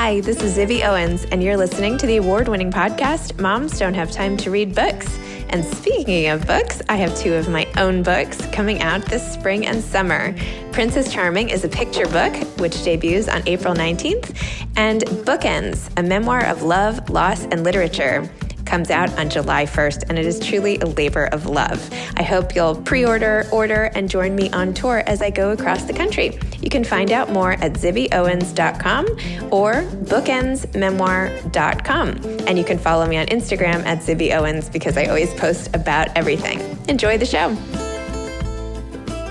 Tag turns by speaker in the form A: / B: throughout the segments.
A: Hi, this is Zibby Owens, and you're listening to the award-winning podcast, Moms Don't Have Time to Read Books. And speaking of books, I have two of my own books coming out this spring and summer. Princess Charming is a picture book, which debuts on April 19th, and Bookends, a memoir of love, loss, and literature, comes out on July 1st, and it is truly a labor of love. I hope you'll pre-order, order, and join me on tour as I go across the country. You can find out more at zibbyowens.com or bookendsmemoir.com. And you can follow me on Instagram at zibbyowens because I always post about everything. Enjoy the show.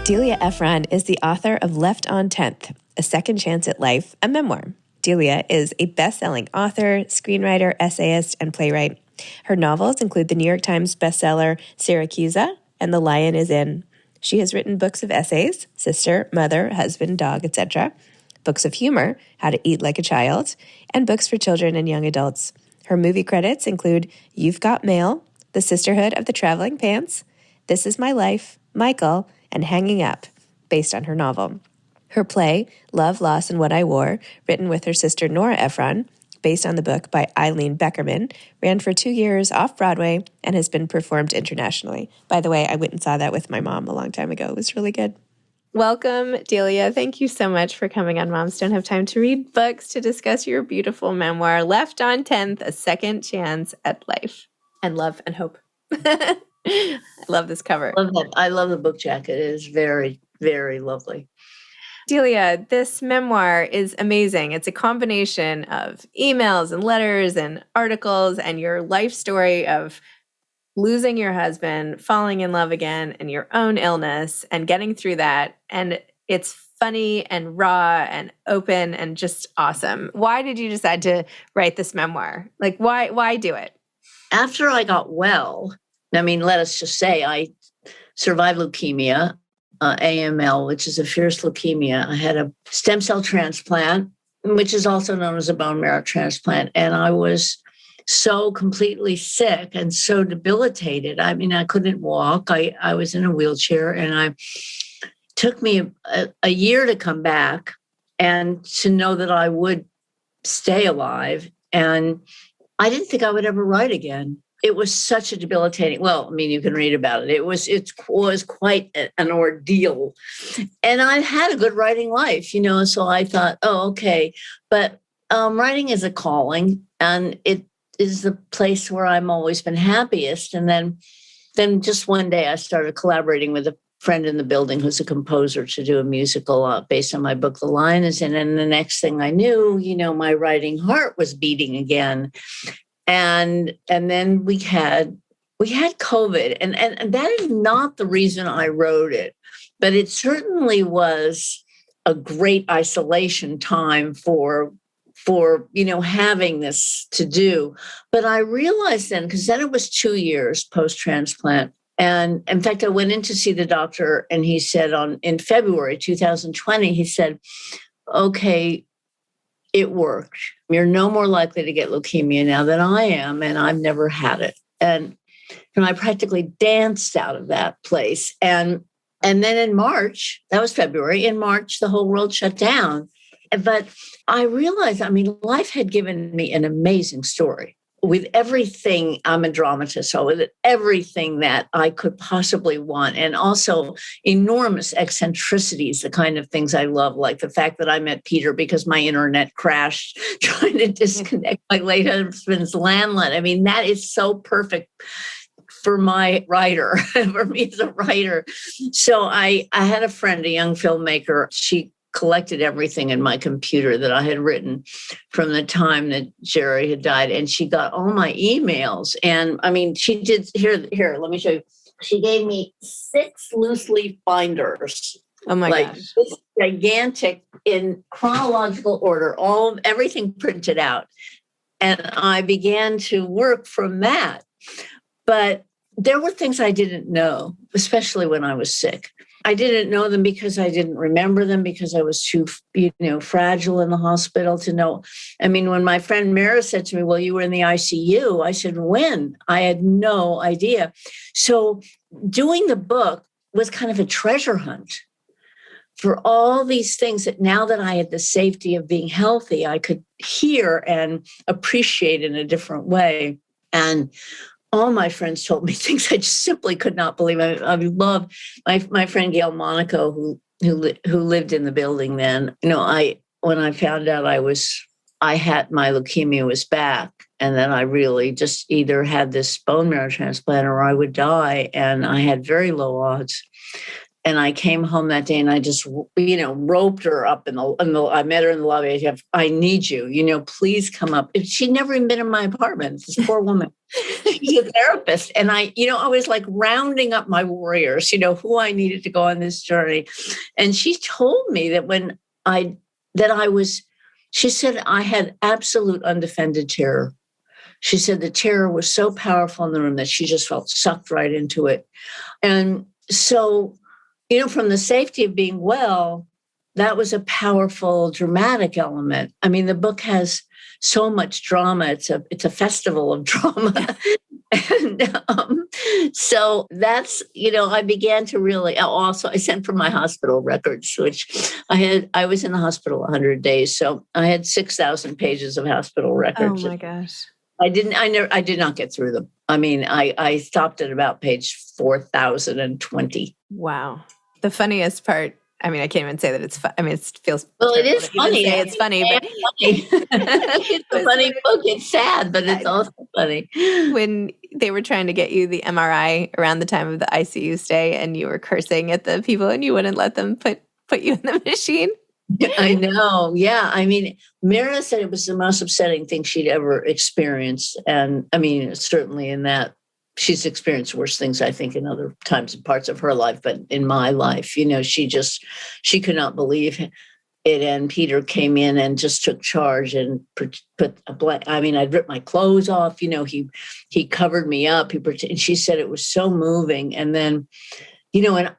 A: Delia Ephron is the author of Left on 10th, A Second Chance at Life, a memoir. Delia is a best-selling author, screenwriter, essayist, and playwright. Her novels include the New York Times bestseller Syracusa and The Lion is In. She has written books of essays, Sister, Mother, Husband, Dog, etc., books of humor, How to Eat Like a Child, and books for children and young adults. Her movie credits include You've Got Mail, The Sisterhood of the Traveling Pants, This Is My Life, Michael, and Hanging Up, based on her novel. Her play, Love, Loss, and What I Wore, written with her sister Nora Ephron, based on the book by Eileen Beckerman, ran for 2 years off-Broadway and has been performed internationally. By the way, I went and saw that with my mom a long time ago. It was really good. Welcome, Delia. Thank you so much for coming on Moms Don't Have Time to Read Books to discuss your beautiful memoir, Left on 10th, A Second Chance at Life and Love and Hope. I love this cover.
B: I love the book jacket. It is very, very lovely.
A: Delia, this memoir is amazing. It's a combination of emails and letters and articles and your life story of losing your husband, falling in love again, and your own illness and getting through that. And it's funny and raw and open and just awesome. Why did you decide to write this memoir? Like, why do it?
B: After I got well, let us just say I survived leukemia. AML, which is a fierce leukemia. I had a stem cell transplant, which is also known as a bone marrow transplant. And I was so completely sick and so debilitated. I couldn't walk. I was in a wheelchair, and it took me a year to come back and to know that I would stay alive. And I didn't think I would ever write again. It was such a debilitating, you can read about it. It was quite an ordeal. And I had a good writing life, so I thought, okay. But writing is a calling, and it is the place where I'm always been happiest. And then just one day I started collaborating with a friend in the building who's a composer to do a musical based on my book, The Lion is In. And the next thing I knew, my writing heart was beating again. And then we had COVID, and that is not the reason I wrote it, but it certainly was a great isolation time for having this to do. But I realized then, because then it was 2 years post-transplant, and in fact, I went in to see the doctor, and he said in February 2020, he said, okay, it worked. You're no more likely to get leukemia now than I am, and I've never had it. And I practically danced out of that place. And then in March, that was February, in March, the whole world shut down. But I realized, life had given me an amazing story. With everything, I'm a dramatist, so with everything that I could possibly want, and also enormous eccentricities, the kind of things I love, like the fact that I met Peter because my internet crashed trying to disconnect my late husband's landline. That is so perfect for my writer, for me as a writer. So I had a friend, a young filmmaker. She collected everything in my computer that I had written from the time that Jerry had died. And she got all my emails. And she did, here, let me show you. She gave me 6 loose leaf binders.
A: Oh my gosh.
B: This gigantic, in chronological order, everything printed out. And I began to work from that. But there were things I didn't know, especially when I was sick. I didn't know them because I didn't remember them, because I was too, fragile in the hospital to know. When my friend Mara said to me, well, you were in the ICU, I said, when? I had no idea. So doing the book was kind of a treasure hunt for all these things that now that I had the safety of being healthy, I could hear and appreciate in a different way. And all my friends told me things I just simply could not believe. I love my friend Gail Monaco, who lived in the building then. When I found out I had my leukemia was back, and then I really just either had this bone marrow transplant or I would die, and I had very low odds. And I came home that day and I just, roped her up I met her in the lobby. I need you, please come up. She'd never even been in my apartment. This poor woman, she's a therapist. And I was like rounding up my warriors, who I needed to go on this journey. And she told me that she said I had absolute undefended terror. She said the terror was so powerful in the room that she just felt sucked right into it. And so, from the safety of being well, that was a powerful, dramatic element. I mean, the book has so much drama. It's a festival of drama. And so that's, I began to really, also, I sent for my hospital records, which I was in the hospital 100 days. So I had 6,000 pages of hospital records.
A: Oh my gosh.
B: I did not get through them. I mean, I stopped at about page 4,020.
A: Wow. The funniest part, I mean, I can't even say that it's fun. I mean, it feels
B: well, it is funny.
A: It's funny, but
B: it's a funny book. It's sad, but it's also funny.
A: When they were trying to get you the MRI around the time of the ICU stay, and you were cursing at the people, and you wouldn't let them put you in the machine.
B: I know. Yeah. I mean, Meredith said it was the most upsetting thing she'd ever experienced, and I mean, certainly in that. She's experienced worse things, I think, in other times and parts of her life. But in my life, she could not believe it. And Peter came in and just took charge and put a blanket. I mean, I'd ripped my clothes off. He covered me up. And she said it was so moving. And then, and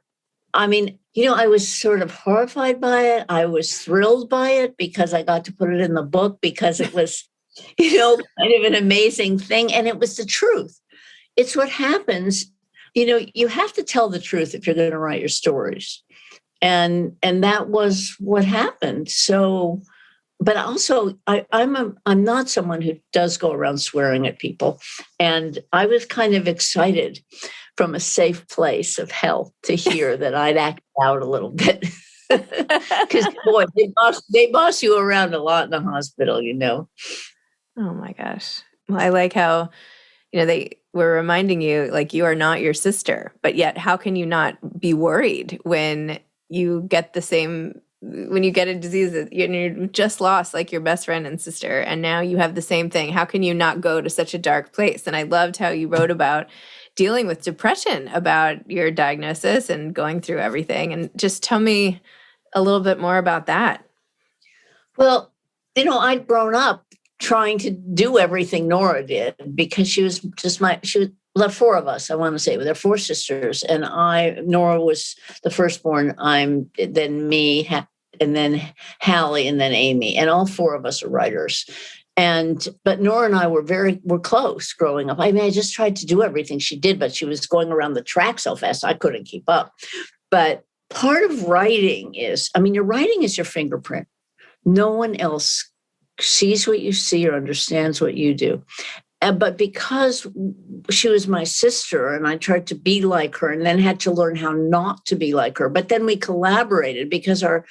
B: I mean, I was sort of horrified by it. I was thrilled by it because I got to put it in the book because it was, kind of an amazing thing. And it was the truth. It's what happens. You have to tell the truth if you're going to write your stories. And that was what happened. So, but also I'm not someone who does go around swearing at people. And I was kind of excited from a safe place of health to hear that I'd act out a little bit. Because boy, they boss you around a lot in the hospital,
A: Oh my gosh. Well, I like how, they were reminding you, like, you are not your sister, but yet how can you not be worried when you get when you get a disease that you just lost, like, your best friend and sister, and now you have the same thing? How can you not go to such a dark place? And I loved how you wrote about dealing with depression, about your diagnosis and going through everything. And just tell me a little bit more about that.
B: Well, I'd grown up trying to do everything Nora did because she was there 4 of us, I want to say. There were 4 sisters, and Nora was the firstborn. Then me, and then Hallie, and then Amy, and all 4 of us are writers. But Nora and I were close growing up. I mean, I just tried to do everything she did, but she was going around the track so fast I couldn't keep up. But part of writing is, your writing is your fingerprint. No one else sees what you see or understands what you do. But because she was my sister and I tried to be like her and then had to learn how not to be like her. But then we collaborated because our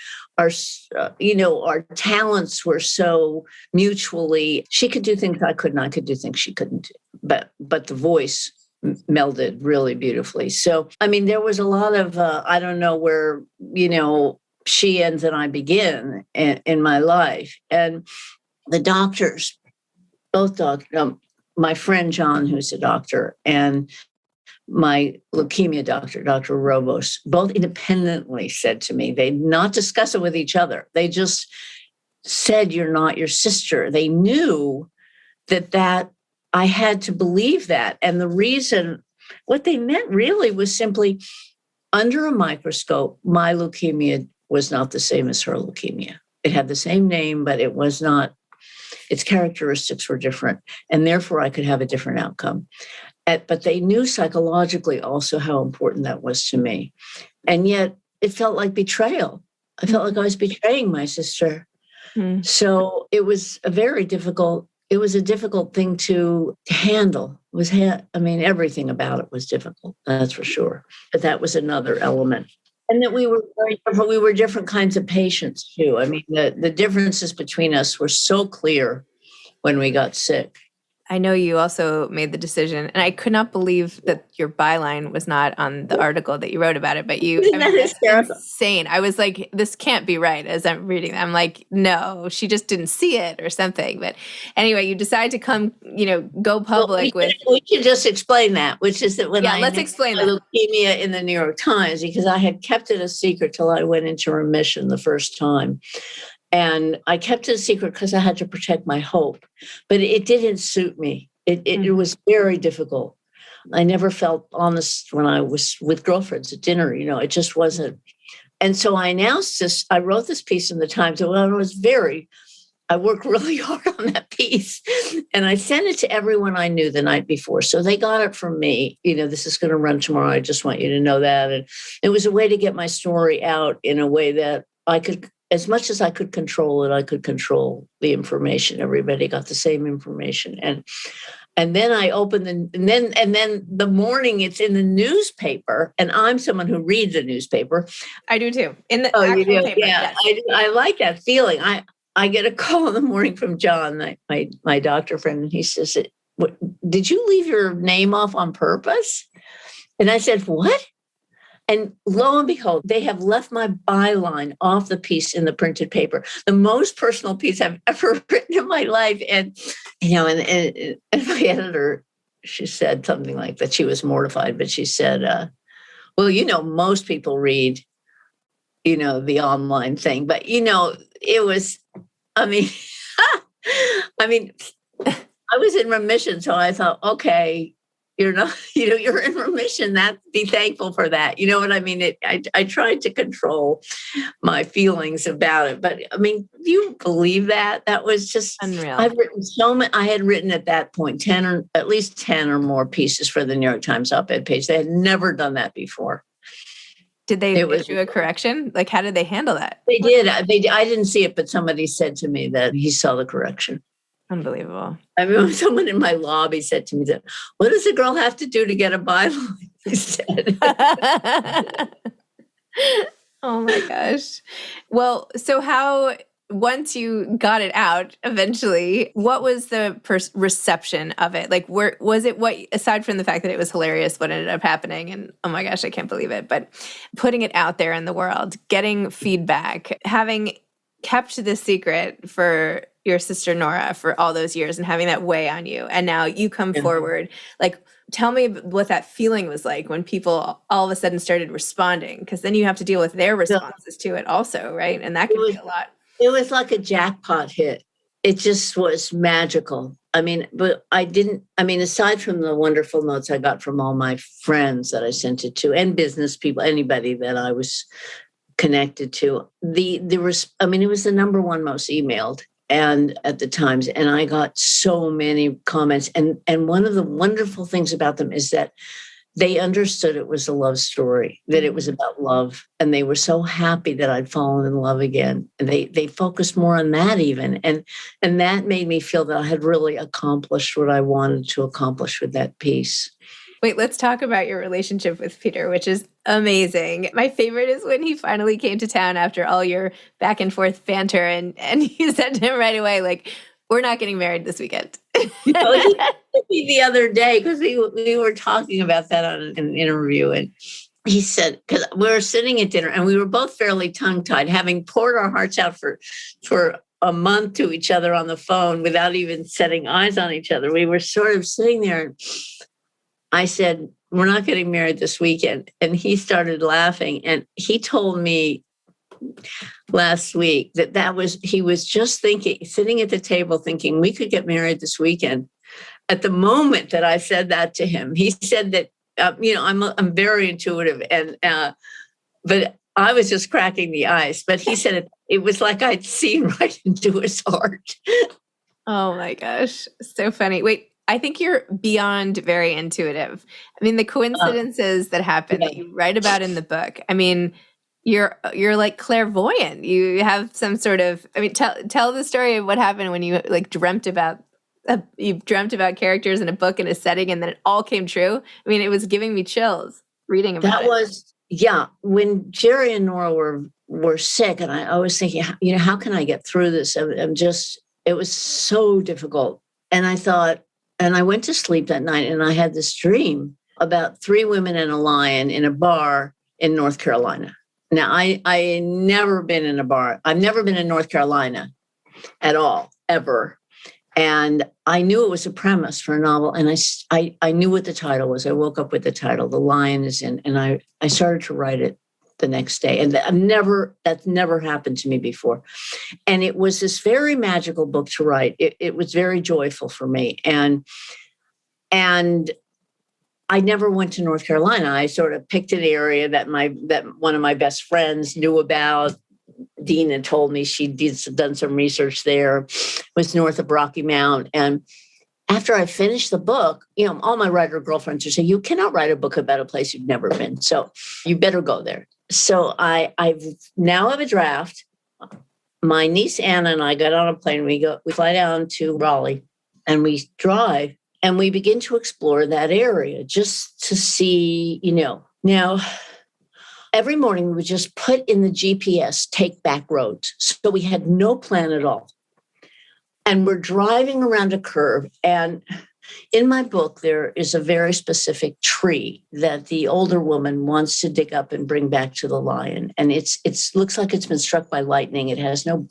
B: talents were so mutually, she could do things I couldn't, I could do things she couldn't do. But the voice melded really beautifully. So, there was a lot of, I don't know where, she ends and I begin in my life. And the doctors, both doctors, my friend John, who's a doctor, and my leukemia doctor, Dr. Robos, both independently said to me, they did not discuss it with each other. They just said, you're not your sister. They knew that I had to believe that. And the reason, what they meant really was simply, under a microscope, my leukemia was not the same as her leukemia. It had the same name, but it was not, its characteristics were different. And therefore I could have a different outcome. But they knew psychologically also how important that was to me. And yet it felt like betrayal I felt like I was betraying my sister.
A: Mm.
B: So it was a difficult thing to handle. Everything about it was difficult, that's for sure. But that was another element. And that we were very different. We were different kinds of patients too. I mean, the differences between us were so clear when we got sick.
A: I know you also made the decision, and I could not believe that your byline was not on the article that you wrote about it, but that's insane. I was like, this can't be right as I'm reading. I'm like, no, she just didn't see it or something. But anyway, you decide to come, go public with.
B: We should just explain that, which is that
A: let's explain that.
B: Leukemia in the New York Times, because I had kept it a secret till I went into remission the first time. And I kept it a secret because I had to protect my hope, but it didn't suit me. It was very difficult. I never felt honest when I was with girlfriends at dinner, it just wasn't. And so I announced this, I wrote this piece in the Times, and I worked really hard on that piece, and I sent it to everyone I knew the night before. So they got it from me, this is going to run tomorrow. I just want you to know that. And it was a way to get my story out in a way that I could, as much as I could control it, I could control the information. Everybody got the same information. And then I opened and then the morning it's in the newspaper, and I'm someone who reads the newspaper.
A: I do too. In the actual paper.
B: Yeah, yes. I like that feeling. I get a call in the morning from John, my doctor friend, and he says, did you leave your name off on purpose? And I said, what? And lo and behold, they have left my byline off the piece in the printed paper, the most personal piece I've ever written in my life. And, and my editor, she said something like that. She was mortified, but she said, well, most people read, the online thing, but, it was, I was in remission. So I thought, okay, you're not, you're in remission. Be thankful for that. You know what I mean? I tried to control my feelings about it, but do you believe that? That was just
A: unreal.
B: I've written I had written at that point, at least 10 or more pieces for the New York Times op-ed page. They had never done that before.
A: Did they issue a correction? Like, how did they handle that?
B: They did. I didn't see it, but somebody said to me that he saw the correction.
A: Unbelievable.
B: Someone in my lobby said to me that, what does a girl have to do to get a byline? He said.
A: Oh my gosh. Well, so once you got it out eventually, what was the reception of it? Like, was it aside from the fact that it was hilarious, what ended up happening? And oh my gosh, I can't believe it. But putting it out there in the world, getting feedback, having kept this secret for your sister Nora for all those years and having that weigh on you. And now you come forward. Like, tell me what that feeling was like when people all of a sudden started responding, because then you have to deal with their responses to it also, right? And that can be a lot.
B: It was like a jackpot hit. It just was magical. But aside from the wonderful notes I got from all my friends that I sent it to, and business people, anybody that I was connected to, it was the number one most emailed and at the Times, and I got so many comments. And one of the wonderful things about them is that they understood it was a love story, that it was about love, and they were so happy that I'd fallen in love again. And they focused more on that even, and that made me feel that I had really accomplished what I wanted to accomplish with that piece.
A: Wait, let's talk about your relationship with Peter, which is amazing. My favorite is when he finally came to town after all your back and forth banter, and you said to him right away, like, we're not getting married this weekend.
B: He told me the other day, because we were talking about that on an interview, and he said, because we were sitting at dinner and we were both fairly tongue-tied, having poured our hearts out for a month to each other on the phone without even setting eyes on each other. We were sort of sitting there, and I said, we're not getting married this weekend. And he started laughing. And he told me last week he was just sitting at the table thinking we could get married this weekend. At the moment that I said that to him, he said that, I'm very intuitive, but I was just cracking the ice. But he said it was like I'd seen right into his heart.
A: Oh my gosh. So funny. Wait, I think you're beyond very intuitive. The coincidences that happen that you write about in the book. You're like clairvoyant. You have some sort of, I mean, tell the story of what happened when you like dreamt about characters in a book in a setting, and then it all came true. I mean, it was giving me chills reading about
B: That
A: it.
B: was, yeah. When Jerry and Nora were sick, and I was thinking, how can I get through this? It was so difficult. And I thought, and I went to sleep that night, and I had this dream about 3 women and a lion in a bar in North Carolina. Now, I never been in a bar. I've never been in North Carolina at all, ever. And I knew it was a premise for a novel. And I knew what the title was. I woke up with the title, The Lion is In. And I started to write it the next day. And that's never happened to me before. And it was this very magical book to write. It was very joyful for me. And I never went to North Carolina. I sort of picked an area that one of my best friends knew about. Dean had told me she'd done some research there. It was north of Rocky Mount. And after I finished the book, all my writer girlfriends would say, you cannot write a book about a place you've never been. So you better go there. So I now have a draft. My niece Anna and I got on a plane. We fly down to Raleigh and we drive and we begin to explore that area just to see, Now, every morning we would just put in the GPS, take back roads. So we had no plan at all. And we're driving around a curve. And in my book, there is a very specific tree that the older woman wants to dig up and bring back to the lion. And it looks like it's been struck by lightning. It has no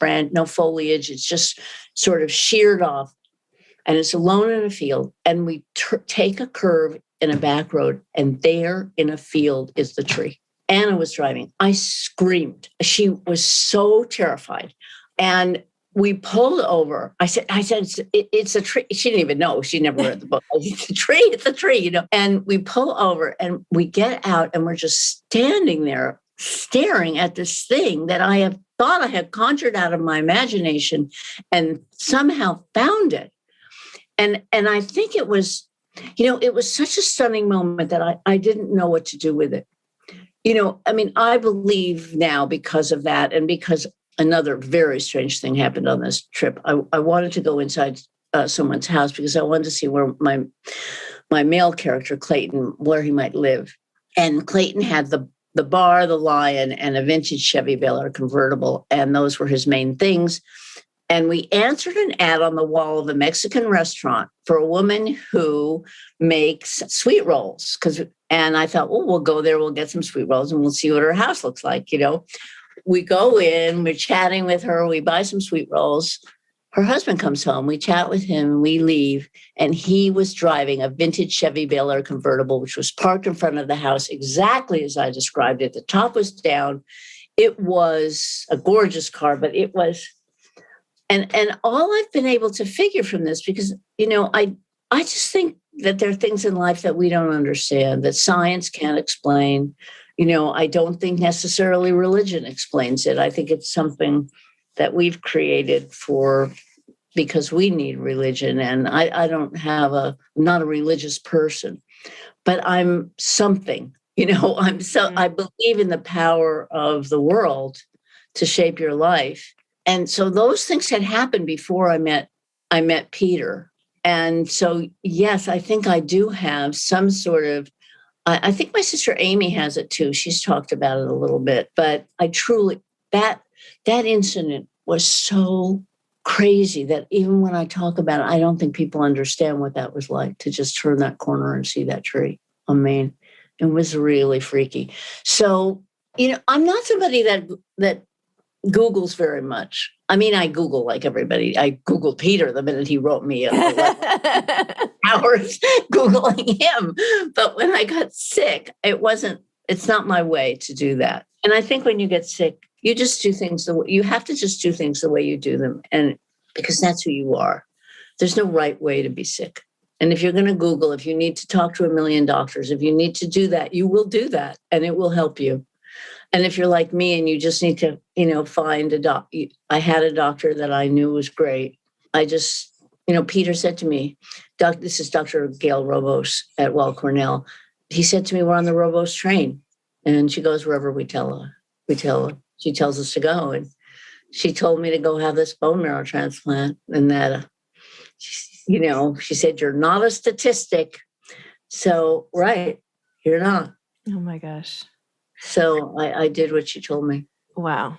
B: foliage. It's just sort of sheared off. And it's alone in a field. And we take a curve in a back road. And there in a field is the tree. Anna was driving. I screamed. She was so terrified. And we pulled over. I said, it's a tree. She didn't even know. She never read the book. It's a tree, And we pull over and we get out and we're just standing there staring at this thing that I have thought I had conjured out of my imagination and somehow found it. And I think it was, it was such a stunning moment that I didn't know what to do with it. I believe now because of that and because another very strange thing happened on this trip. I wanted to go inside someone's house because I wanted to see where my male character, Clayton, where he might live. And Clayton had the bar, the lion, and a vintage Chevy Bel Air convertible. And those were his main things. And we answered an ad on the wall of a Mexican restaurant for a woman who makes sweet rolls. And I thought, we'll go there, we'll get some sweet rolls and we'll see what her house looks like. We go in, we're chatting with her, we buy some sweet rolls. Her husband comes home, we chat with him, we leave. And he was driving a vintage Chevy Bel Air convertible, which was parked in front of the house exactly as I described it. The top was down. It was a gorgeous car, but it was... And all I've been able to figure from this, because, I just think that there are things in life that we don't understand, that science can't explain. I don't think necessarily religion explains it. I think it's something that we've created because we need religion. And I don't I'm not a religious person, but I'm something, I believe in the power of the world to shape your life. And so those things had happened before I met Peter. And so, yes, I think I do have some sort of, I think my sister Amy has it too. She's talked about it a little bit, but I truly, that incident was so crazy that even when I talk about it, I don't think people understand what that was like to just turn that corner and see that tree. I mean, it was really freaky. So, I'm not somebody that Googles very much. I mean, I Google like everybody. I Googled Peter the minute he wrote me 11 hours Googling him. But when I got sick, it's not my way to do that. And I think when you get sick, you just do things you have to just do things the way you do them. And because that's who you are. There's no right way to be sick. And if you're going to Google, if you need to talk to 1 million doctors, if you need to do that, you will do that and it will help you. And if you're like me and you just need to, find a doctor, I had a doctor that I knew was great. I just, Peter said to me, this is Dr. Gail Robos at Weill Cornell. He said to me, we're on the Robos train. And she goes wherever we tell her. she tells us to go. And she told me to go have this bone marrow transplant, and that, she said, you're not a statistic. So, right, you're not.
A: Oh my gosh.
B: So I did what she told me.
A: Wow.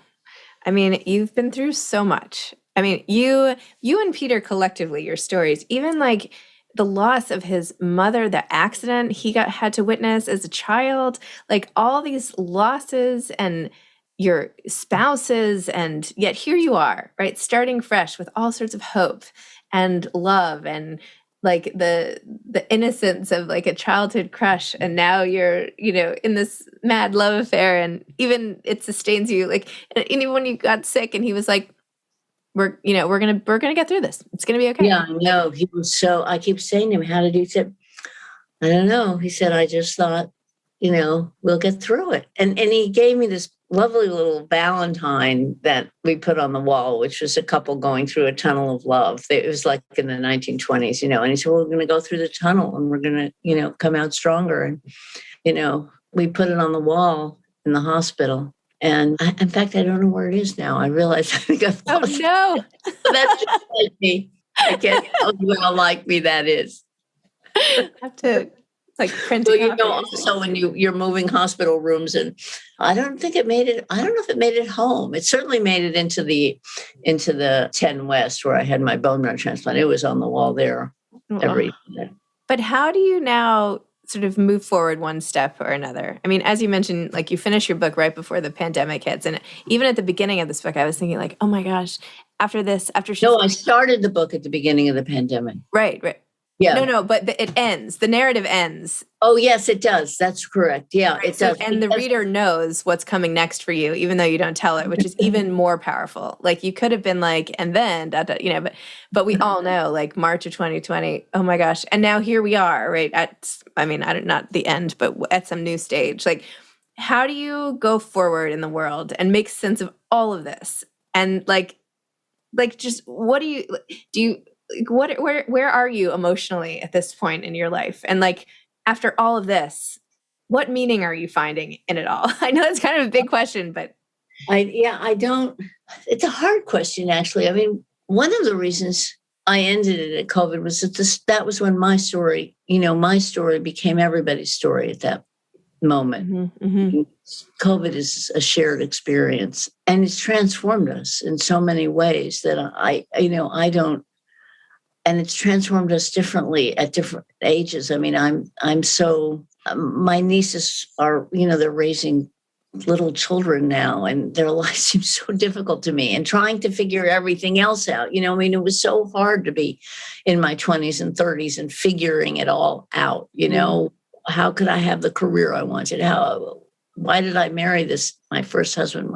A: I mean, you've been through so much. I mean, you and Peter collectively, your stories, even like the loss of his mother, the accident he had to witness as a child, like all these losses and your spouses, and yet here you are, right? Starting fresh with all sorts of hope and love and like the innocence of like a childhood crush, and now you're in this mad love affair, and even it sustains you, like, and even when you got sick and he was like, we're gonna get through this, it's gonna be okay.
B: Yeah, I know. He was I keep saying to him, how did he say? I don't know. He said, I just thought, we'll get through it. And he gave me this lovely little Valentine that we put on the wall, which was a couple going through a tunnel of love. It was like in the 1920s, and he said, well, we're going to go through the tunnel and we're going to, come out stronger. And, we put it on the wall in the hospital. And in fact, I don't know where it is now. I realize I think I've lost it.
A: No.
B: That's just like me. I can't tell you how like me that is.
A: I have to like print
B: it. Well, also when you're moving hospital rooms, and I don't know if it made it home. It certainly made it into the 10 West where I had my bone marrow transplant. It was on the wall there every day.
A: But how do you now sort of move forward one step or another? I mean, as you mentioned, like you finished your book right before the pandemic hits. And even at the beginning of this book, I was thinking like, oh my gosh, I
B: started the book at the beginning of the pandemic.
A: Right. Yeah. No, but it ends. The narrative ends.
B: Oh, yes, it does. That's correct. Yeah, right. It does.
A: And the reader knows what's coming next for you, even though you don't tell it, which is even more powerful. Like you could have been like, and then, but we all know like March of 2020, oh my gosh. And now here we are, right? Not the end, but at some new stage. Like, how do you go forward in the world and make sense of all of this? And like just what do you, where are you emotionally at this point in your life? And like, after all of this, what meaning are you finding in it all? I know it's kind of a big question, but
B: I don't, it's a hard question, actually. I mean, one of the reasons I ended it at COVID was that was when my story became everybody's story at that moment. Mm-hmm. COVID is a shared experience, and it's transformed us in so many ways that and it's transformed us differently at different ages. I mean, I'm so, my nieces are, they're raising little children now, and their lives seem so difficult to me, and trying to figure everything else out. It was so hard to be in my 20s and 30s and figuring it all out. How could I have the career I wanted? Why did I marry this? My first husband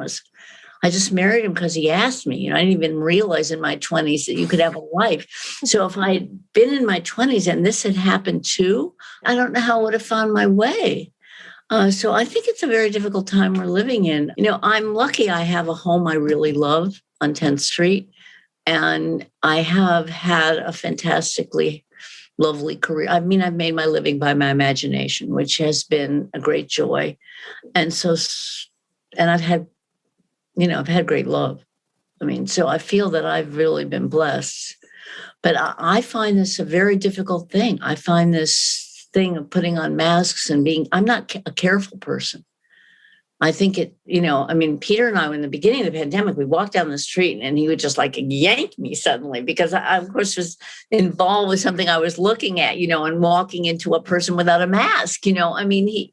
B: I just married him because he asked me. I didn't even realize in my 20s that you could have a wife. So if I had been in my 20s and this had happened too, I don't know how I would have found my way. So I think it's a very difficult time we're living in. I'm lucky I have a home I really love on 10th Street. And I have had a fantastically lovely career. I mean, I've made my living by my imagination, which has been a great joy. And I've had great love. I mean, so I feel that I've really been blessed. But I find this a very difficult thing. I find this thing of putting on masks and I'm not a careful person. I think Peter and I, in the beginning of the pandemic, we walked down the street and he would just like yank me suddenly because I, of course, was involved with something I was looking at, and walking into a person without a mask. New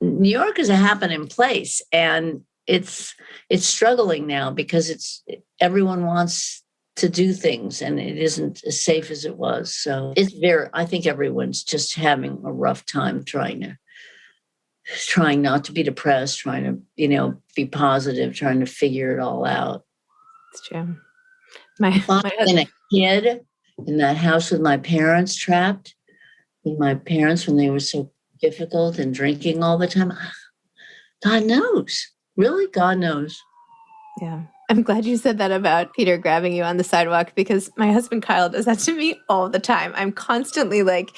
B: York is a happening place, and it's struggling now because everyone wants to do things and it isn't as safe as it was. So I think everyone's just having a rough time trying not to be depressed, trying to, be positive, trying to figure it all out.
A: It's true.
B: And a kid in that house with my parents trapped, with my parents when they were so difficult and drinking all the time. God knows. Really, God knows.
A: Yeah. I'm glad you said that about Peter grabbing you on the sidewalk, because my husband Kyle does that to me all the time. I'm constantly like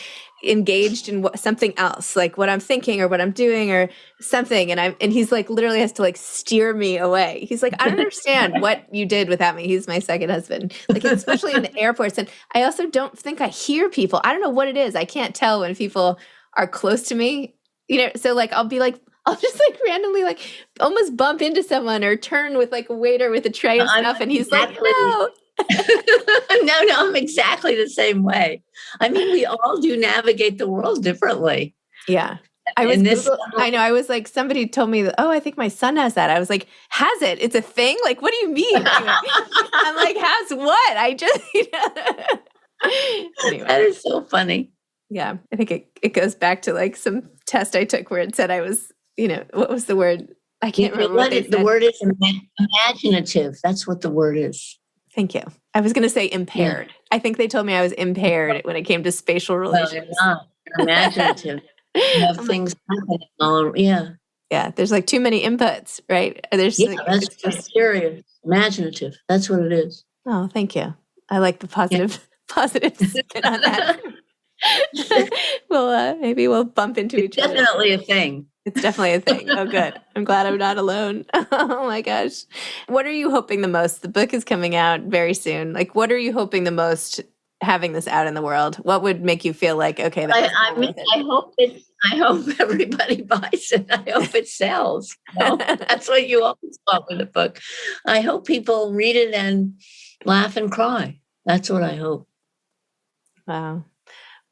A: engaged in something else, like what I'm thinking or what I'm doing or something. And he's like literally has to like steer me away. He's like, I don't understand what you did without me. He's my second husband, like especially in the airports. And I also don't think I hear people. I don't know what it is. I can't tell when people are close to me, so like I'll just like randomly like almost bump into someone or turn with like a waiter with a tray of stuff. And he's like, no.
B: No, I'm exactly the same way. I mean, we all do navigate the world differently.
A: Yeah. I know. I was like, somebody told me that, oh, I think my son has that. I was like, has it? It's a thing? Like, what do you mean? I'm like, has what? I just, Anyway.
B: That is so funny.
A: Yeah. I think it goes back to like some test I took where it said I was, what was the word? I can't remember what they said.
B: The word is imaginative. That's what the word is.
A: Thank you. I was going to say impaired. Yeah. I think they told me I was impaired when it came to spatial relations.
B: Well, you're not. You're imaginative. You have things happening all. Yeah.
A: Yeah. There's like too many inputs, right?
B: That's just serious. Imaginative. That's what it is.
A: Oh, thank you. I like the positive spin on that. Well, maybe we'll bump into each other.
B: It's definitely a thing.
A: It's definitely a thing. Oh, good. I'm glad I'm not alone. Oh my gosh. What are you hoping the most? The book is coming out very soon. Like, what are you hoping the most having this out in the world? What would make you feel like, okay,
B: I hope everybody buys it. I hope it sells. That's what you always want with a book. I hope people read it and laugh and cry. That's what I hope.
A: Wow.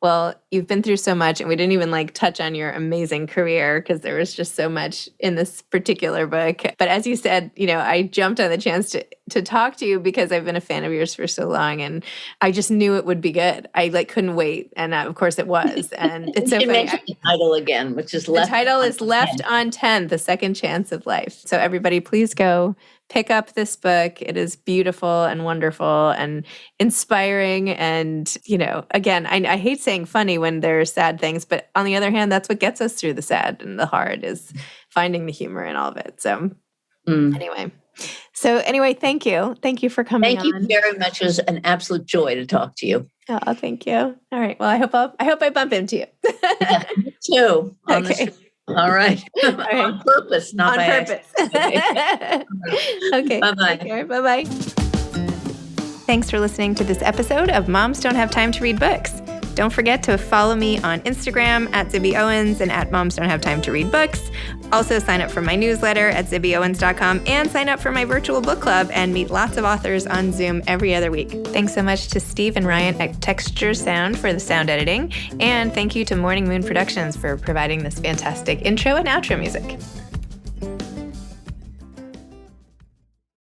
A: Well, you've been through so much, and we didn't even like touch on your amazing career because there was just so much in this particular book. But as you said, I jumped on the chance to talk to you because I've been a fan of yours for so long, and I just knew it would be good. I couldn't wait, and of course it was. And it's so funny.
B: The title again, which is
A: Left on 10th, The Second Chance of Life. So everybody, please go pick up this book. It is beautiful and wonderful and inspiring. And, again, I hate saying funny when there's sad things, but on the other hand, that's what gets us through the sad and the hard is finding the humor in all of it. So anyway, thank you. Thank you for coming on.
B: Thank you very much. It was an absolute joy to talk to you.
A: Oh, thank you. All right. Well, I hope I bump into you.
B: Yeah, me too.
A: Okay.
B: All right. On purpose, not by
A: accident. Okay.
B: Bye-bye.
A: Take care. Bye-bye. Thanks for listening to this episode of Moms Don't Have Time to Read Books. Don't forget to follow me on Instagram at Zibby Owens and at Moms Don't Have Time to Read Books. Also sign up for my newsletter at zibbyowens.com and sign up for my virtual book club and meet lots of authors on Zoom every other week. Thanks so much to Steve and Ryan at Texture Sound for the sound editing. And thank you to Morning Moon Productions for providing this fantastic intro and outro music.